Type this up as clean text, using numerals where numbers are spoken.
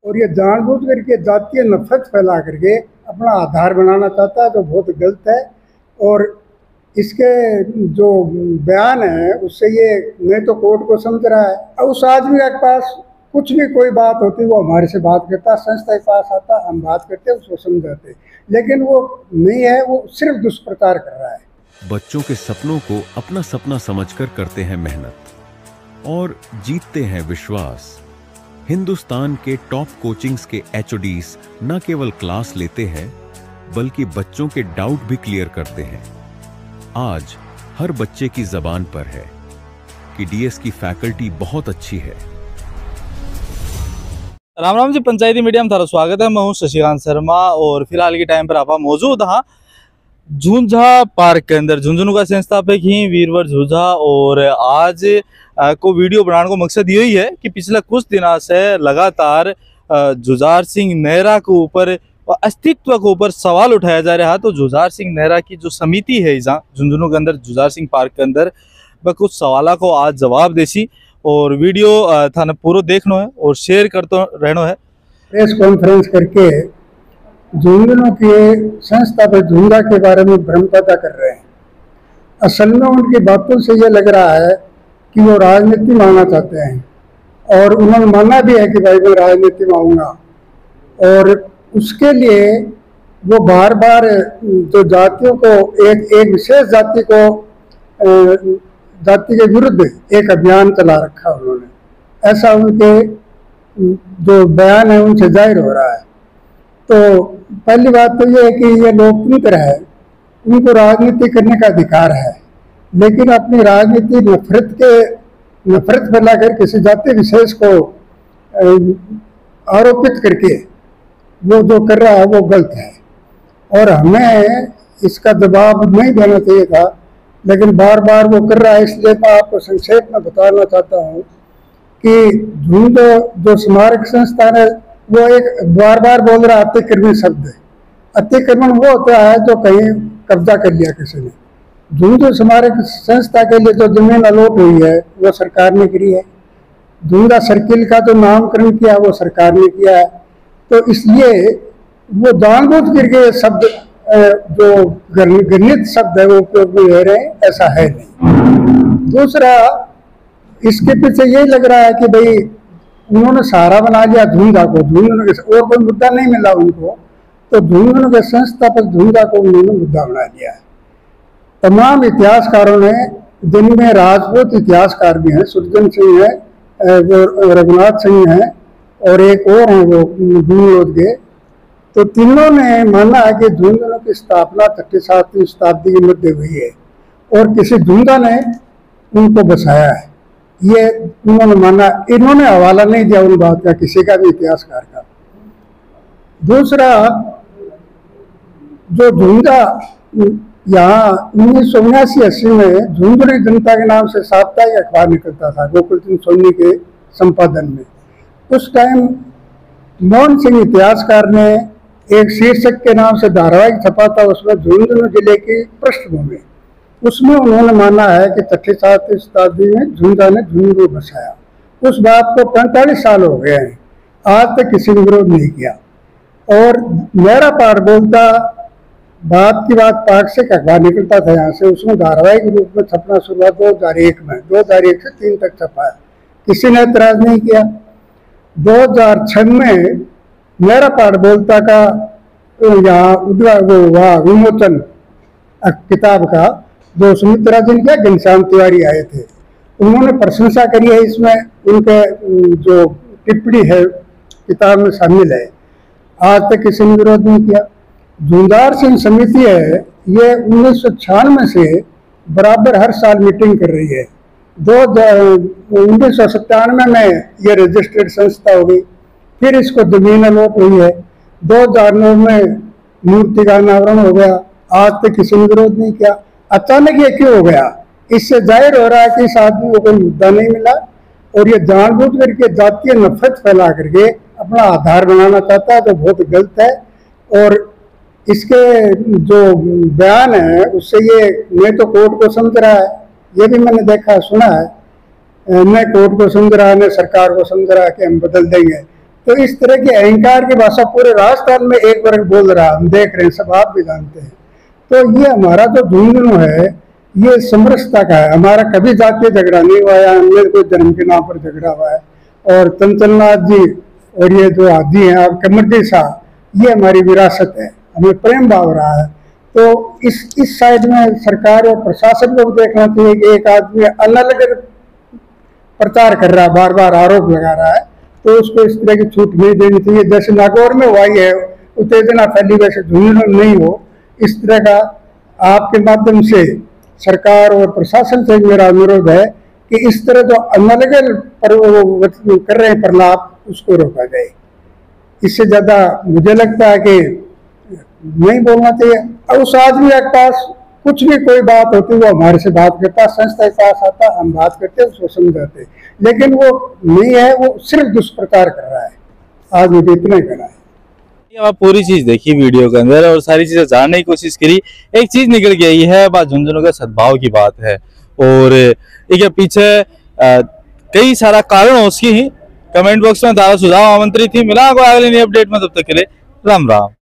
और ये जानबूझ करके जातीय नफरत फैला करके अपना आधार बनाना चाहता है, तो बहुत गलत है। और इसके जो बयान है उससे ये मैं तो कोर्ट को समझ रहा है। अब उस आदमी के पास कुछ भी कोई बात होती वो हमारे से बात करता, संस्था के पास आता, हम बात करते उसको समझाते, लेकिन वो नहीं है, वो सिर्फ दुष्प्रचार कर रहा है। बच्चों के सपनों को अपना सपना समझकर करते हैं मेहनत और जीतते हैं विश्वास। हिंदुस्तान के टॉप कोचिंग्स के एचओडीज न केवल क्लास लेते हैं बल्कि बच्चों के डाउट भी क्लियर करते हैं। आज हर बच्चे की जबान पर है कि डीएस की फैकल्टी बहुत अच्छी है। राम राम जी, पंचायती मीडिया में थारा स्वागत है। मैं हूं शशिकांत शर्मा और फिलहाल के टाइम पर आप मौजूद हाँ झुंझा पार्क के अंदर। झुंझुनू का संस्थापक ही वीरवर झुंझा, और आज को वीडियो बनाने का मकसद यही है कि पिछले कुछ दिनों से लगातार जुझार सिंह नेहरा के ऊपर अस्तित्व के ऊपर सवाल उठाया जा रहा है। तो जुझार सिंह नेहरा की जो समिति है झुंझुनू के अंदर, जुझार सिंह पार्क के अंदर, वह कुछ सवालों को आज जवाब देसी। और वीडियो थाने पूरा देखना है और शेयर करते रहना है। प्रेस कॉन्फ्रेंस करके झुंझुनू के संस्थापक झुंझा के बारे में भ्रम पैदा कर रहे हैं। असल में उनकी बातों से ये लग रहा है कि वो राजनीति मांगना चाहते हैं, और उन्होंने माना भी है कि भाई मैं राजनीति मांगूंगा, और उसके लिए वो बार बार जो जातियों को एक विशेष जाति के विरुद्ध एक अभियान चला रखा उन्होंने, ऐसा उनके जो बयान है उनसे जाहिर हो रहा है। तो पहली बात तो ये है कि ये लोकतंत्र है, उनको राजनीति करने का अधिकार है, लेकिन अपनी राजनीति नफरत फैलाकर किसी जाति विशेष को आरोपित करके वो जो कर रहा है वो गलत है, और हमें इसका जवाब नहीं देना चाहिए था, लेकिन बार बार वो कर रहा है। इसलिए मैं आपको संक्षेप में बताना चाहता हूँ कि झुंझुनू जो स्मारक संस्थान है वो एक बार बार बोल रहा है अतिक्रमण शब्द है। अतिक्रमण वो होता है जो कहीं कब्जा कर लिया किसी ने। झुंझुनू स्मारक संस्था के लिए जो जमीन अलॉट हुई है वो सरकार ने करी है। झुंझुनू सर्किल का जो नामकरण किया वो सरकार ने किया है। तो इसलिए वो जानबूझ करके शब्द जो गणित शब्द है वो उपयोग में ले रहे हैं, ऐसा है नहीं। दूसरा, इसके पीछे यही लग रहा है कि भाई उन्होंने सहारा बना लिया झुंझुनू को, झुंझुनू के और कोई मुद्दा नहीं मिला उनको, तो झुंझुनू के संस्थापक झुंझुनू को उन्होंने मुद्दा बना लिया है। तमाम इतिहासकारों ने, जिनमें राजपूत इतिहासकार भी हैं, सुरजन सिंह है, वो रघुनाथ सिंह हैं, और एक और हैं वो भूमिरोध के, तो तीनों ने माना है कि झुंझुनू की स्थापना 7वीं शताब्दी के मध्य हुई है, और किसी झुंझा ने उनको बसाया है, ये उन्होंने माना। इन्होंने हवाला नहीं दिया उन बात का किसी का भी इतिहासकार का। दूसरा, जो झुंझा यहाँ 1979-80 में झुंझुनू जनता के नाम से साप्ताहिक अखबार निकलता था गोकुल सिंह सोनी के संपादन में। उस टाइम मोहन सिंह इतिहासकार ने एक शीर्षक के नाम से धारावाहिक छपा था, उसमें झुंझुनू जिले की पृष्ठभूमि, उसमें उन्होंने माना है कि 7वीं शताब्दी में झुंझा ने झुंझुनू बसाया। उस बात को 45 साल हो गए हैं, आज तक किसी ने विरोध नहीं किया। और मेरा पाठ बोलता बात की बात पाठ से अखबार निकलता था यहाँ से, उसमें धारावाहिक रूप में छपना शुरुआत 2001 में, 2001 से 3 तक छपा है, किसी ने एतराज नहीं किया। 2006 में मेरा पाठ बोलता का यहाँ हुआ विमोचन किताब का, जो सुमित्रा जी ने घनश्याम तिवारी आए थे, उन्होंने प्रशंसा करी है। इसमें उनके जो टिप्पणी है किताब में शामिल है, आज तक किसी ने विरोध नहीं किया। जुझार सिंह समिति है, ये 1996 से बराबर हर साल मीटिंग कर रही है। 1997 में ये रजिस्टर्ड संस्था हो गई, फिर इसको जमीन अलॉट हुई है। 2009 में मूर्ति का अनावरण हो गया, आज तक किसी ने विरोध नहीं किया। अचानक ये क्यों हो गया? इससे जाहिर हो रहा है कि इस आदमी को कोई मुद्दा नहीं मिला, और ये जानबूझ करके जातीय नफरत फैला करके अपना आधार बनाना चाहता है, तो बहुत गलत है। और इसके जो बयान है उससे ये मैं तो कोर्ट को समझ रहा है, ये भी मैंने देखा सुना है, मैं कोर्ट को समझ रहा है, मैं सरकार को समझ रहा है कि हम बदल देंगे। तो इस तरह की अहंकार की भाषा पूरे राजस्थान में एक वर्ग बोल रहा, हम देख रहे हैं, सब आप भी जानते हैं। तो ये हमारा जो झुंझुनू है ये समरसता का है, हमारा कभी जातीय झगड़ा नहीं हुआ है, हमने कोई धर्म के नाम पर झगड़ा हुआ है। और चंचलनाथ जी और ये जो आदि हैं आप कमरजी शाह, ये हमारी विरासत है, हमें प्रेम भाव रहा है। तो इस साइड में सरकार और प्रशासन को भी देखना चाहिए कि एक आदमी अलग अलग प्रचार कर रहा है, बार बार आरोप लगा रहा है, तो उसको इस तरह की छूट नहीं देनी चाहिए। जैसे नागौर में हुआ है उत्तेजना फैली, वैसे झुंझुनू नहीं हो। इस तरह का आपके माध्यम से सरकार और प्रशासन से मेरा अनुरोध है कि इस तरह जो अनलगल कर रहे हैं प्रलाप, उसको रोका जाए। इससे ज्यादा मुझे लगता है कि नहीं बोलना चाहिए। और उस आदमी के पास कुछ भी कोई बात होती वो हमारे से बात करता, संस्था के पास आता, हम बात करते, उसको समझाते, लेकिन वो नहीं है, वो सिर्फ दुष्प्रचार कर रहा है। आज मुझे इतना ही कहना है। आप पूरी चीज देखी वीडियो के अंदर और सारी चीजें जानने की कोशिश करी, एक चीज निकल के आई है, बात झुंझुनू का सद्भाव की बात है। और एक पीछे कई सारा कारण हो उसकी ही। कमेंट बॉक्स में तारा सुझाव आमंत्रित थी। मिला आपको अगले नई अपडेट में, तब तक के लिए राम राम।